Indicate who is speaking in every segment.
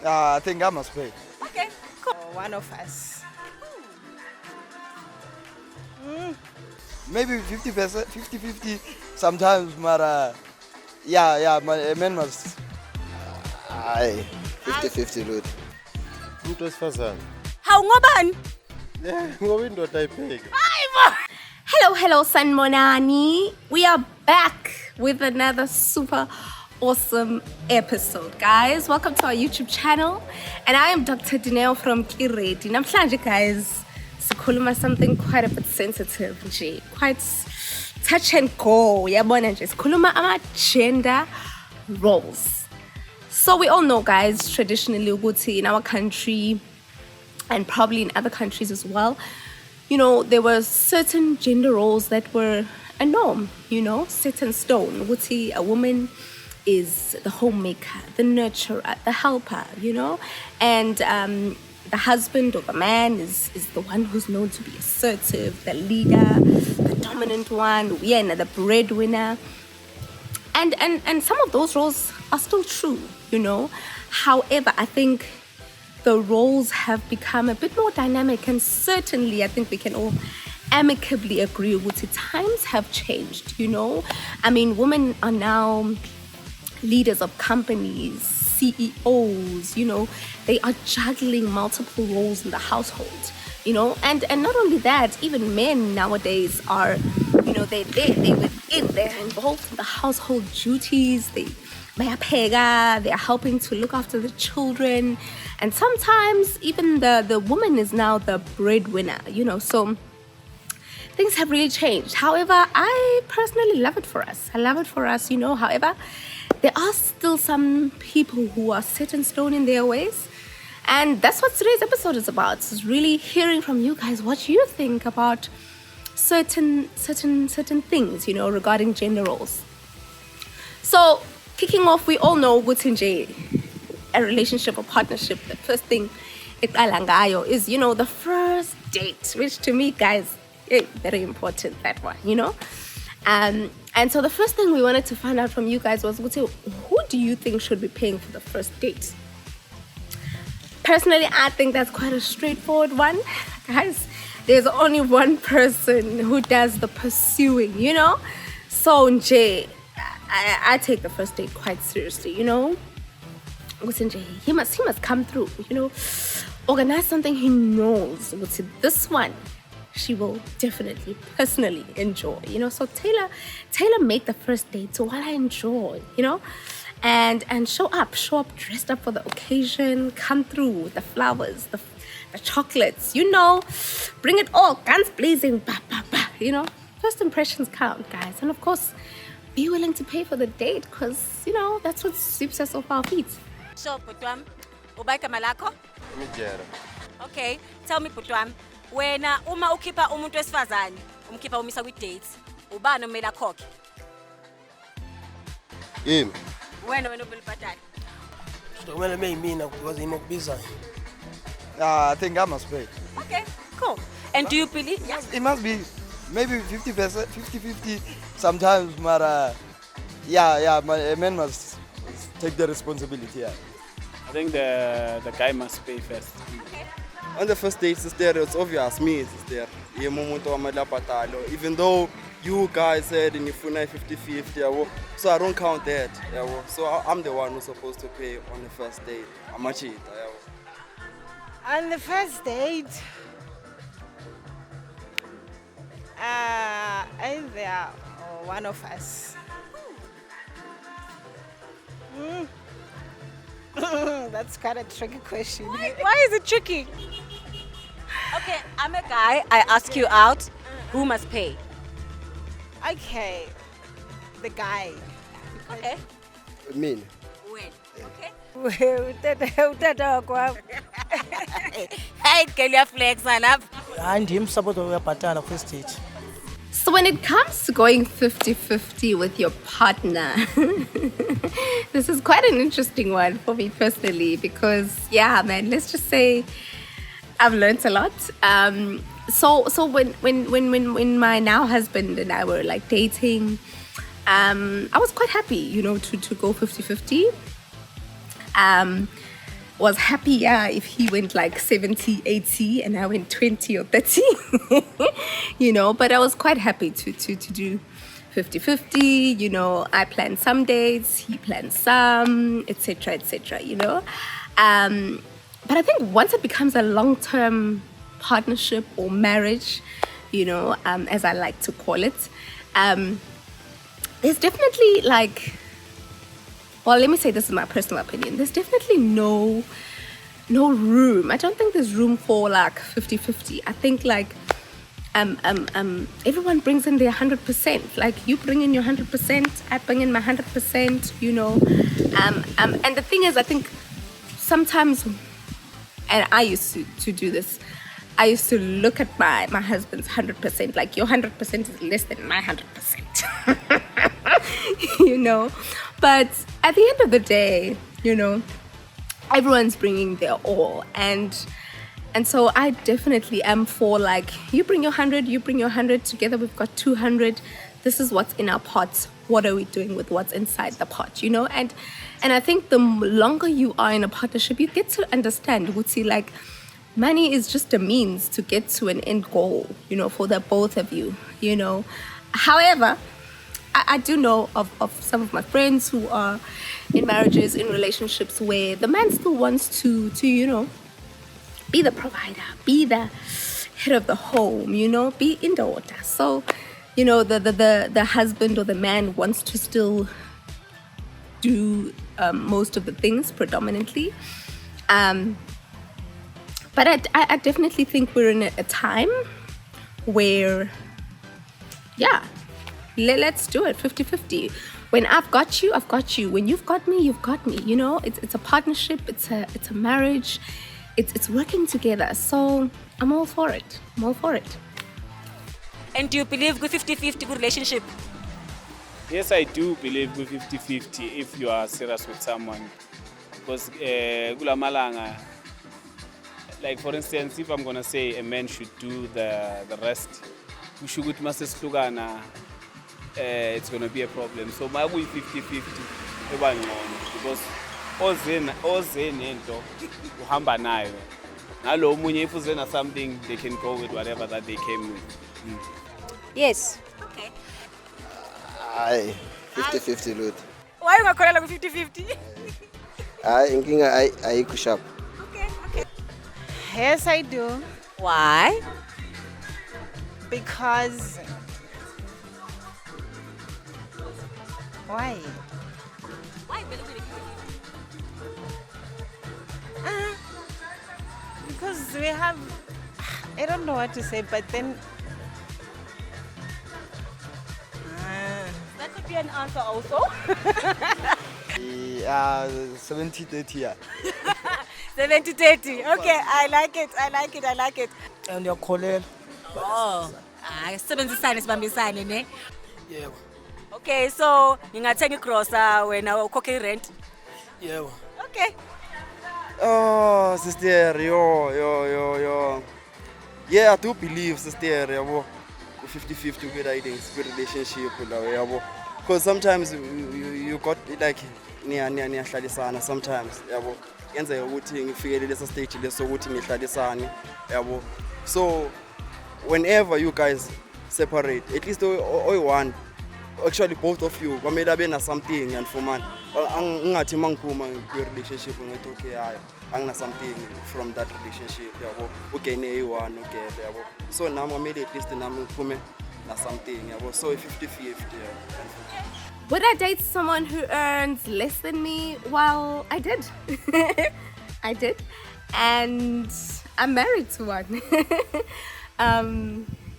Speaker 1: I think I must pay.
Speaker 2: Okay, cool. One of us.
Speaker 1: Maybe 50%, 50-50 sometimes, but yeah, a man must. Aye, 50-50, dude.
Speaker 3: Umuntu wesifazane.
Speaker 2: Hawu ngobani?
Speaker 3: Ngoba indoda ayipheki.
Speaker 4: Hello, Sanmonani. We are back with another super awesome episode, guys. Welcome to our YouTube channel. And I am Dr. Dineo from Keready. Namhlanje, guys, sikhuluma something quite a bit sensitive, nje. Quite touch and go. Yabona nje. Sikhuluma ama-gender roles. So we all know, guys, traditionally, ukuthi in our country, and probably in other countries as well, you know, there were certain gender roles that were a norm, you know, set in stone. Ukuthi a woman is the homemaker, the nurturer, the helper, you know, and the husband or the man is the one who's known to be assertive, the leader, the dominant one, the breadwinner. And some of those roles are still true, you know. However, I think the roles have become a bit more dynamic, and certainly I think we can all amicably agree with it. Times have changed, you know. I mean, women are now leaders of companies, CEOs, you know. They are juggling multiple roles in the household, you know. And not only that, even men nowadays are, you know, they're involved in the household duties. They are helping to look after the children, and sometimes even the woman is now the breadwinner, you know. So things have really changed. However, I personally love it for us. I love it for us, you know. However, there are still some people who are set in stone in their ways, and that's what today's episode is about. It's really hearing from you guys what you think about certain things, you know, regarding gender roles. So kicking off, we all know what's in a relationship or partnership. The first thing is, you know, the first date, which to me, guys, is very important, that one, you know. And so the first thing we wanted to find out from you guys was, who do you think should be paying for the first date? Personally, I think that's quite a straightforward one. Guys, there's only one person who does the pursuing, you know. So I take the first date quite seriously, you know. He must come through, you know, organize something he knows. This one she will definitely personally enjoy, you know. So tailor make the first date to what I enjoy, you know, and show up dressed up for the occasion. Come through with the flowers, the chocolates, you know, bring it all, guns blazing, you know. First impressions count, guys, and of course, be willing to pay for the date, because, you know, that's what sweeps us off our feet.
Speaker 2: So, Putwam, ubayka malako?
Speaker 3: Imijera.
Speaker 2: Okay, tell me, Putwam, wena uma ukhipha umuntu wesifazane, umkhipha umisa kwi-dates, ubani omela khokhe?
Speaker 3: Yini?
Speaker 2: Wena ubelibhatala.
Speaker 1: I think I must pay.
Speaker 2: Okay, cool. And do you believe?
Speaker 1: Yes. It must be maybe 50%, 50-50 sometimes, but a man must take the responsibility. Yeah.
Speaker 5: I think the guy must pay first.
Speaker 2: Okay.
Speaker 6: On the first date, it's obvious. Me, it's there. Even though you guys said in Ifuna 50-50, so I don't count that. So I'm the one who's supposed to pay on the first date. I'm a cheat.
Speaker 7: On the first date, either one of us. That's quite a tricky question.
Speaker 2: Why is it tricky? Okay, I'm a guy. I ask you out. Who must pay?
Speaker 7: Okay, the guy.
Speaker 2: Okay.
Speaker 1: Me.
Speaker 2: When? Okay.
Speaker 7: Hey,
Speaker 2: can you flex on up?
Speaker 8: And him support uyabhatala first date.
Speaker 4: So when it comes to going 50-50 with your partner, this is quite an interesting one for me personally, because let's just say I've learned a lot. So when my now husband and I were like dating, I was quite happy, you know, to go 50-50. Was happy, yeah, if he went like 70-80 and I went 20 or 30, you know, but I was quite happy to do 50-50, you know. I planned some dates, he planned some, etc., you know. But I think once it becomes a long-term partnership or marriage, you know, as I like to call it, there's definitely like, well, let me say this is my personal opinion. There's definitely no room. I don't think there's room for like 50-50. I think like everyone brings in their 100%. Like you bring in your 100%, I bring in my 100%, you know. And the thing is, I think sometimes, and I used to do this, I used to look at my husband's 100%, like your 100% is less than my 100%. You know, but at the end of the day, you know, everyone's bringing their all, and so I definitely am for like, you bring your 100, you bring your 100, together we've got 200. This is what's in our pot. What are we doing with what's inside the pot, you know? And I think the longer you are in a partnership, you get to understand, you would see like, money is just a means to get to an end goal, you know, for the both of you, you know. However, I do know of some of my friends who are in marriages, in relationships where the man still wants to you know, be the provider, be the head of the home, you know, be in the water. So, you know, the husband or the man wants to still do most of the things predominantly. But I definitely think we're in a time where, yeah, let's do it 50-50. When I've got you, I've got you. When you've got me, you've got me. You know, it's a partnership. It's a marriage. It's working together. So I'm all for it. I'm all for it.
Speaker 2: And do you believe with 50-50 good relationship?
Speaker 5: Yes, I do believe with 50-50 if you are serious with someone. Because kula malanga, like for instance, if I'm gonna say a man should do the rest, it's gonna be a problem. So my way 50-50 because ozenento uhamba nayo. Nalo munye if uzena something, they can go with whatever that they came with.
Speaker 2: Yes. Okay.
Speaker 3: Hayi 50-50 Lud.
Speaker 2: Why you ngakholela ku 50-50?
Speaker 3: Hayi inkinga ayikho sharp.
Speaker 2: Okay.
Speaker 7: Yes, I do.
Speaker 2: Why?
Speaker 7: Because. Why?
Speaker 2: Why believe in
Speaker 7: Because we have. I don't know what to say, but then.
Speaker 2: That could be an answer also.
Speaker 1: 70-30, yeah.
Speaker 2: 70-30. Okay, I like it.
Speaker 8: And uyakholelwa.
Speaker 2: Oh. Sibenzisane sibambisane ne.
Speaker 8: Yebo.
Speaker 2: Okay, so ngingathenga igrocer wena ukhokhe rent.
Speaker 8: Yebo.
Speaker 2: Okay.
Speaker 6: Oh, sister, yo. Yeah, I do believe, sister, yabo, 50-50 good ideas, good relationship, yabo. Because sometimes you got like niyahlalisana sometimes, yabo. Yenza ukuthi ngifikele lesa stage leso ukuthi nihlalisane, yabo. So whenever you guys separate, at least one, actually both of you, kwamele abe na something and for man. Angathi mangiphuma kwi relationship ngithi okay hayi angina something from that relationship yabo ugene eyi-one ugele yabo so nami kwamele at least nami ngiphume na something yabo so 50-50 yeah.
Speaker 4: Would I date someone who earns less than me? Well, I did. I did. And I'm married to one.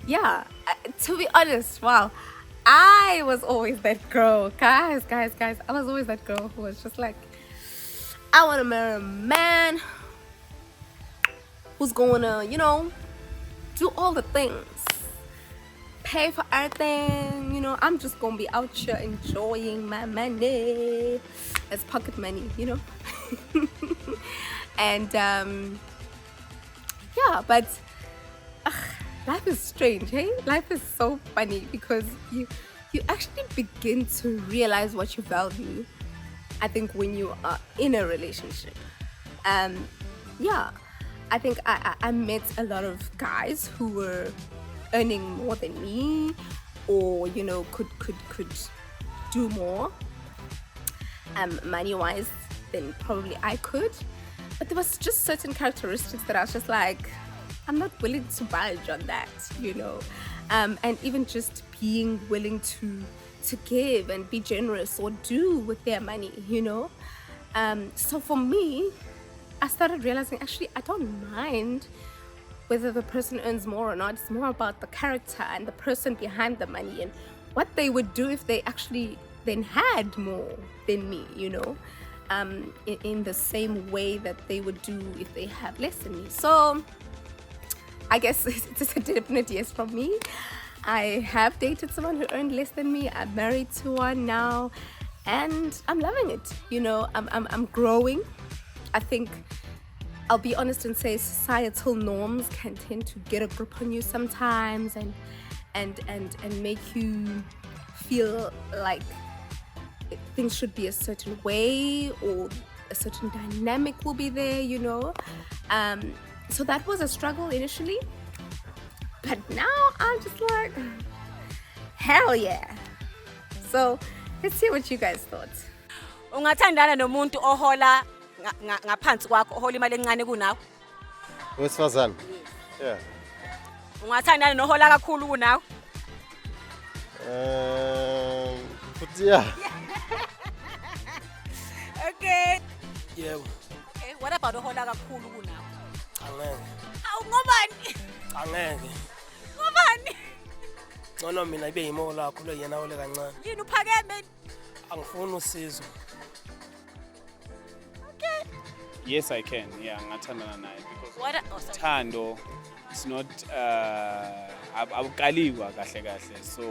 Speaker 4: Yeah, to be honest, wow. I was always that girl. Guys. I was always that girl who was just like, I want to marry a man who's going to, you know, do all the things. Pay for everything, you know. I'm just going to be out here enjoying my money. As pocket money, you know. And, yeah, but... life is strange, hey? Life is so funny because you actually begin to realize what you value, I think, when you are in a relationship. Yeah, I think I met a lot of guys who were earning more than me, or could do more money-wise than probably I could. But there was just certain characteristics that I was just like, I'm not willing to budge on that, and even just being willing to give and be generous or do with their money, So for me, I started realizing, actually, I don't mind whether the person earns more or not. It's more about the character and the person behind the money and what they would do if they actually then had more than me, in the same way that they would do if they have less than me. So I guess it's a definite yes from me. I have dated someone who earned less than me. I'm married to one now, and I'm loving it. I'm growing. I think I'll be honest and say societal norms can tend to get a grip on you sometimes, and make you feel like things should be a certain way or a certain dynamic will be there, So that was a struggle initially, but now I'm just like, hell yeah. So let's see what you guys thought.
Speaker 2: Ungathandana nomuntu ohola ngaphansi kwakho, ohola imali encane kunawe?
Speaker 3: Wesifazane. Yeah.
Speaker 2: Ungathandana nohola kakhulu kunawe?
Speaker 3: Yeah.
Speaker 2: Okay.
Speaker 8: Yebo.
Speaker 2: Okay, what about ohola kakhulu kunawe?
Speaker 8: Angeke.
Speaker 2: Hawu ngobani?
Speaker 8: Angeke.
Speaker 2: Ngobani?
Speaker 8: Ngono mina ibe yimo lakho lo yena ole kancane.
Speaker 2: Yini uphakeme?
Speaker 8: Angifuni usizo.
Speaker 2: Okay.
Speaker 5: Yes, I can. Yeah, ngathandana naye because
Speaker 2: What? Oh, sorry.
Speaker 5: Thando it's not awukaliwa kahle kahle. So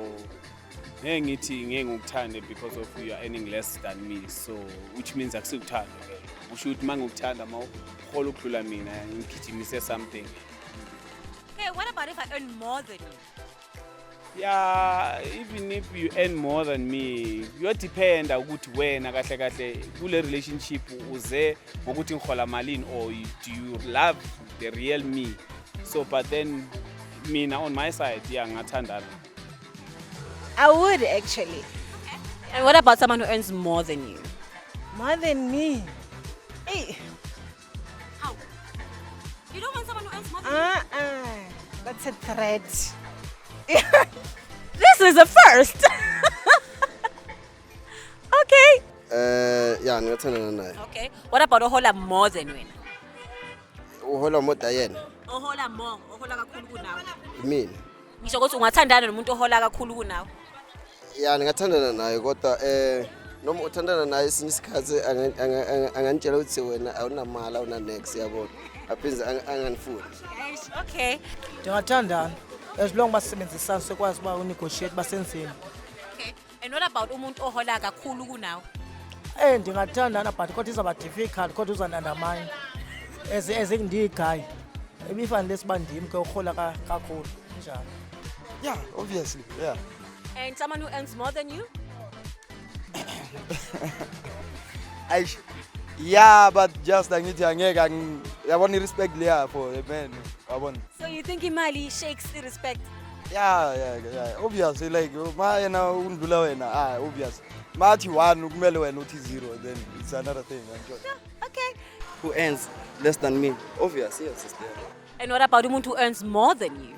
Speaker 5: ngeke ngithi ngeke ngikuthande because of you are earning less than me. So which means akusikuthanda ke. Usho ukuthi mangikuthanda mawuhola ukudlula mina ngigijimise something.
Speaker 2: Okay, what about if I earn more than you?
Speaker 5: Yeah, even if you earn more than me, you depend ukuthi wena kahle kahle kule relationship uze ngokuthi ngihola malini, or do you love the real me? So but then mina on my side, yeah, ngathandana.
Speaker 7: I would actually.
Speaker 2: Okay. And what about someone who earns more than you?
Speaker 7: More than me. Hey.
Speaker 2: How? You don't want someone who earns more than you?
Speaker 7: That's a threat.
Speaker 2: This is a first. Okay.
Speaker 3: Yeah, ngathandana naye.
Speaker 2: Okay. What about ohola more than wena?
Speaker 3: Uhola moda yena.
Speaker 2: Ohola more, ohola kakhulu kunawe.
Speaker 3: Mina.
Speaker 2: Ngisho ukuthi ungathandana nomuntu ohola kakhulu kunawe.
Speaker 3: Yeah, ngathandana naye kodwa noma uthandana naye isinye isikhathi angantshela ukuthi wena awunamali awuna next yabo. Aphinze anganifuni.
Speaker 2: Okay.
Speaker 8: Ndingathandana as long basebenzisana sekwazi ba unegotiate basenzeni.
Speaker 2: Okay. And what about umuntu ohola kakhulu kunawe?
Speaker 8: Ndingathandana but kodwa izaba difficult kodwa uzanandamine. As ngiyi-guy. Ebifanele siba ndim ke uhola kakhulu. Njalo.
Speaker 1: Yeah, obviously, yeah.
Speaker 2: And someone who earns more than you?
Speaker 1: Yeah, but just like I want respect there for a man.
Speaker 2: So you think imali shakes the respect?
Speaker 1: Yeah. Obviously, like obvious. Mathi 1 ukumele wena uthi 0, then it's another thing.
Speaker 2: Okay.
Speaker 6: Who earns less than me? Obvious, yes, sister.
Speaker 2: And what about umuntu who earns more than you?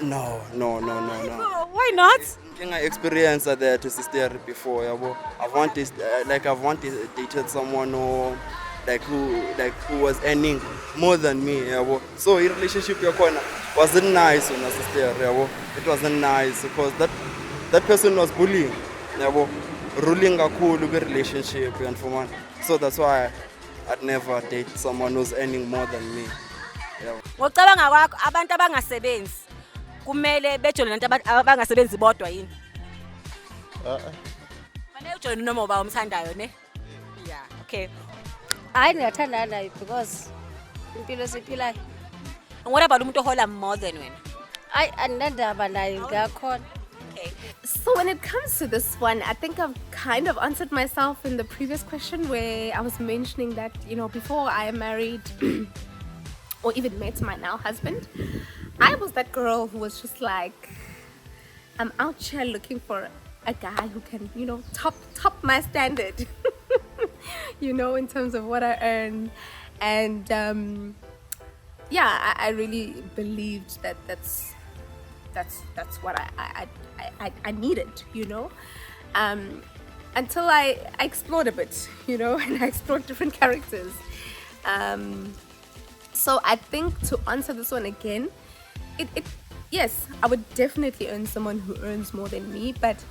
Speaker 6: No.
Speaker 2: Oh, why not?
Speaker 6: I experienced that to sister before. I've wanted dated someone who was earning more than me. So in relationship wasn't nice on sister. It wasn't nice because that person was bullying. Ruling a cool relationship and for man. So that's why I'd never date someone who's earning more than me.
Speaker 2: Ngocabanga kwakho abantu abangasebenzi kumele bejole lento abangasebenzi bodwa yini? Fanele ujole noma uba umthandayo ne? Yeah, okay.
Speaker 9: Hayi ndiyathandana naye because impilo siphilayo.
Speaker 2: And what about umuntu ohola more than wena?
Speaker 9: Hayi andinandaba naye ngakhona.
Speaker 2: Okay.
Speaker 4: So when it comes to this one, I think I've kind of answered myself in the previous question where I was mentioning that, before I married or even met my now husband, I was that girl who was just like, I'm out here looking for a guy who can, top my standard, in terms of what I earn. And I really believed that that's what I needed, until I explored a bit, and I explored different characters. So I think to answer this one again, yes, I would definitely earn someone who earns more than me, but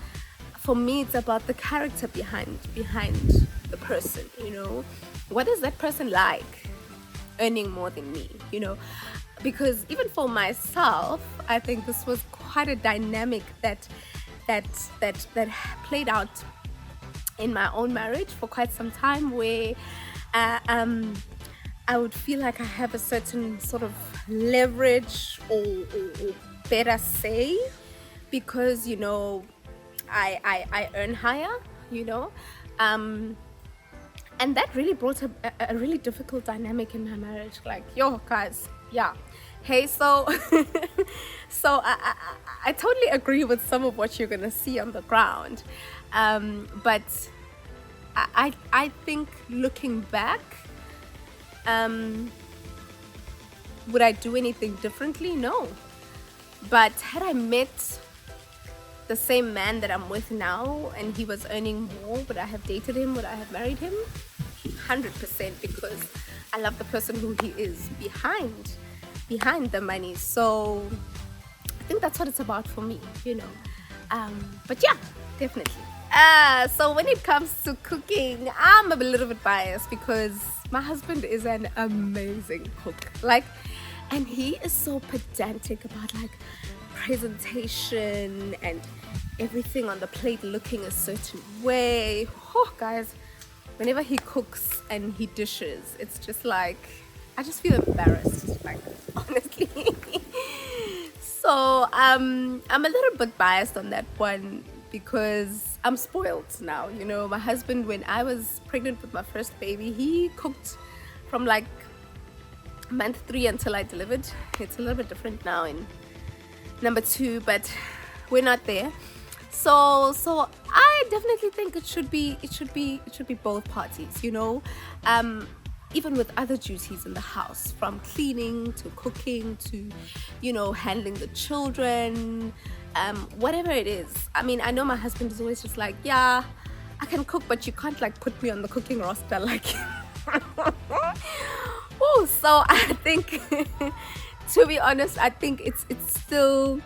Speaker 4: for me, it's about the character behind the person, What is that person like earning more than me, Because even for myself, I think this was quite a dynamic that played out in my own marriage for quite some time, where I would feel like I have a certain sort of leverage or better say because I earn higher, and that really brought a really difficult dynamic in my marriage. Like, guys, yeah. Hey, so I totally agree with some of what you're gonna see on the ground, but I think looking back, would I do anything differently? No. But had I met the same man that I'm with now and he was earning more, would I have dated him? Would I have married him? 100%, because I love the person who he is behind the money. So I think that's what it's about for me, but yeah, definitely. So when it comes to cooking, I'm a little bit biased because my husband is an amazing cook. And he is so pedantic about presentation and everything on the plate looking a certain way. Guys, whenever he cooks and he dishes, it's just I just feel embarrassed, honestly. So I'm a little bit biased on that one because I'm spoiled now. My husband, when I was pregnant with my first baby, he cooked from month 3 until I delivered. It's a little bit different now in number 2, but we're not there. So I definitely think it should be both parties, even with other duties in the house, from cleaning to cooking to, handling the children, whatever it is. I mean, I know my husband is always just like, yeah, I can cook, but you can't put me on the cooking roster so I think to be honest, I think it's still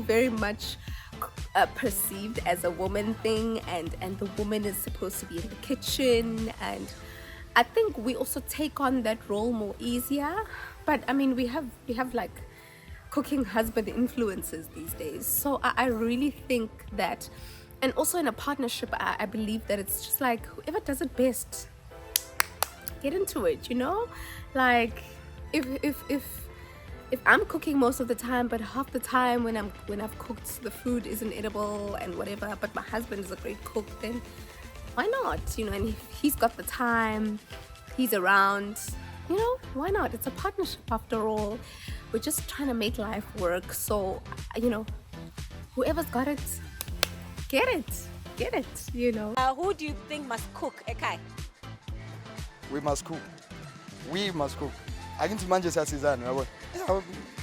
Speaker 4: very much perceived as a woman thing, and the woman is supposed to be in the kitchen, and I think we also take on that role more easier. But I mean, we have cooking husband influences these days, so I really think that, and also in a partnership, I believe that it's just whoever does it best, get into it, if I'm cooking most of the time, but half the time when I've cooked, the food isn't edible and whatever, but my husband is a great cook, then why not? And if he's got the time, he's around, why not? It's a partnership after all. We're just trying to make life work. So, whoever's got it, get it.
Speaker 2: Who do you think must cook, Ekai?
Speaker 1: We must cook. Akithi manje siyasizana yabo.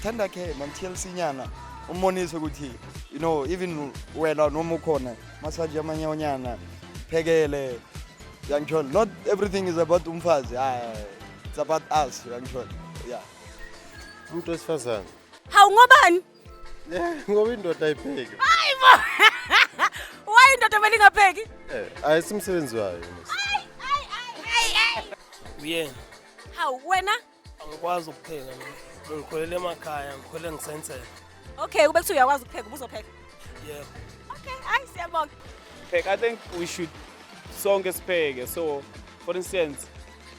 Speaker 1: Thanda ke mamTLC nyana. Umonise ukuthi even wena noma ukhona masaje amanyonyana phekele yangithola. Not everything is about umfazi. It's about us, yangithola. Yeah.
Speaker 3: Umuntu wesifazane.
Speaker 2: Hawu ngobani?
Speaker 3: Ngoba indoda ayipheki.
Speaker 2: Hayibo. Why indoda belingapheki?
Speaker 3: Ayisimsebenzi wayo.
Speaker 10: Uyena.
Speaker 2: Hawu wena?
Speaker 10: Angikwazi ukupheka mina. Ngikholele emakhaya, ngikholele ngisensela.
Speaker 2: Okay, ube kuthi uyakwazi ukupheka, ubuzopheka.
Speaker 10: Yeah.
Speaker 2: Okay, siyabonga.
Speaker 5: I think we should sonke sipheke. So for instance,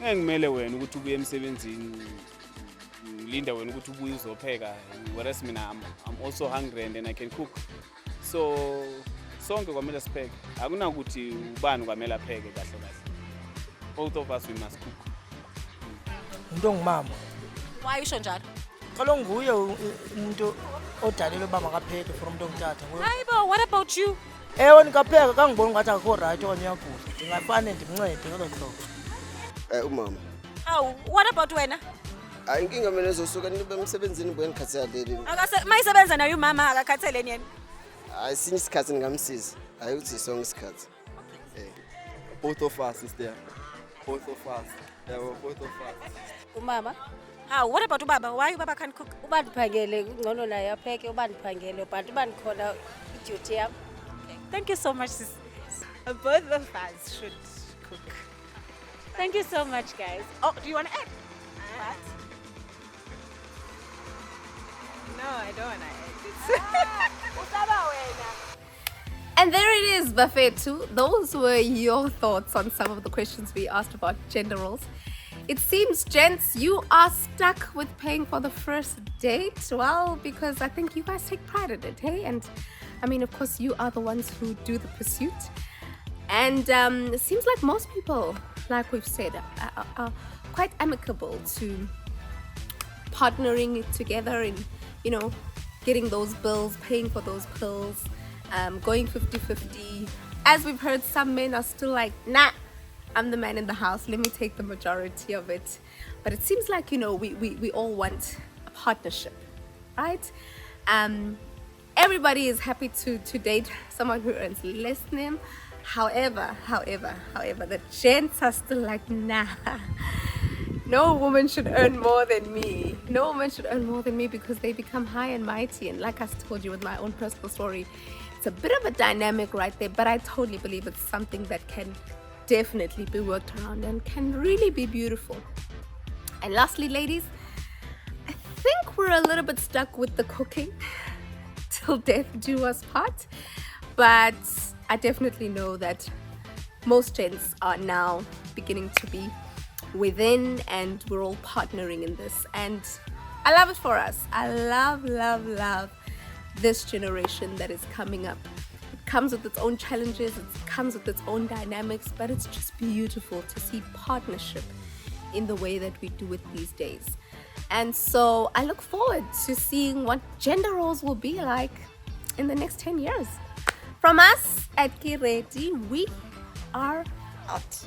Speaker 5: ngeke ngimele wena ukuthi ubuye emsebenzini linda wena ukuthi ubuye uzopheka, whereas mina I'm also hungry and then I can cook. So sonke kwamele sipheke, akunakuthi ubani kwamele apheke kahle kahle. Both of us we must cook.
Speaker 8: Umuntu ongumama.
Speaker 2: Why usho njalo?
Speaker 8: Kaloku nguye umuntu odalelwe uba makapheke for umuntu ongutata.
Speaker 2: Hayibo, what about you?
Speaker 8: Ewe nikapheka kangiboni ngathi akho right okanye uyagula. Ndingafane ndimncede ngelo hlobo.
Speaker 3: Umama.
Speaker 2: Oh, what about wena?
Speaker 3: Hayi inkinga mina ezosuka nibe emsebenzini buye ngikhathele leli.
Speaker 2: Mayisebenza nayo umama akakhathaleni yena.
Speaker 3: Hayi sinye isikhathi ngingamsiza. Hayi uthi sonke isikhathi.
Speaker 6: Both of us is there. Both of us. Yeah, both of us.
Speaker 9: Umama
Speaker 2: How? What about ubaba? Why ubaba can't cook?
Speaker 9: uba ndiphangele kungcono naye apheke uba ndiphangele but uba ndikhona iduty yam.
Speaker 7: Thank you so much, sis. Both of us should cook. Thank you so much, guys. Oh, do you want to add? What? No, I don't want to add.
Speaker 4: And there it is, Bafetu. Those were your thoughts on some of the questions we asked about gender roles. It seems, gents, you are stuck with paying for the first date. Well, because I think you guys take pride in it, hey? And I mean, of course, you are the ones who do the pursuit. And it seems like most people, like we've said, are quite amicable to partnering together in, you know, getting those bills, paying for those pills, going 50-50. As we've heard, some men are still like, nah, I'm the man in the house, let me take the majority of it. But it seems like, you know, we all want a partnership, right? Everybody is happy to date someone who earns less than him. However, the gents are still like, nah, no woman should earn more than me. No woman should earn more than me because they become high and mighty. And like I told you with my own personal story, it's a bit of a dynamic right there, but I totally believe it's something that can definitely be worked around and can really be beautiful. And lastly, ladies, I think we're a little bit stuck with the cooking till death do us part. But I definitely know that most gents are now beginning to be within and we're all partnering in this. And I love it for us. I love this generation that is coming up. It comes with its own challenges, it comes with its own dynamics, but it's just beautiful to see partnership in the way that we do it these days. And so I look forward to seeing what gender roles will be like in the next 10 years. From us at Keready, we are out.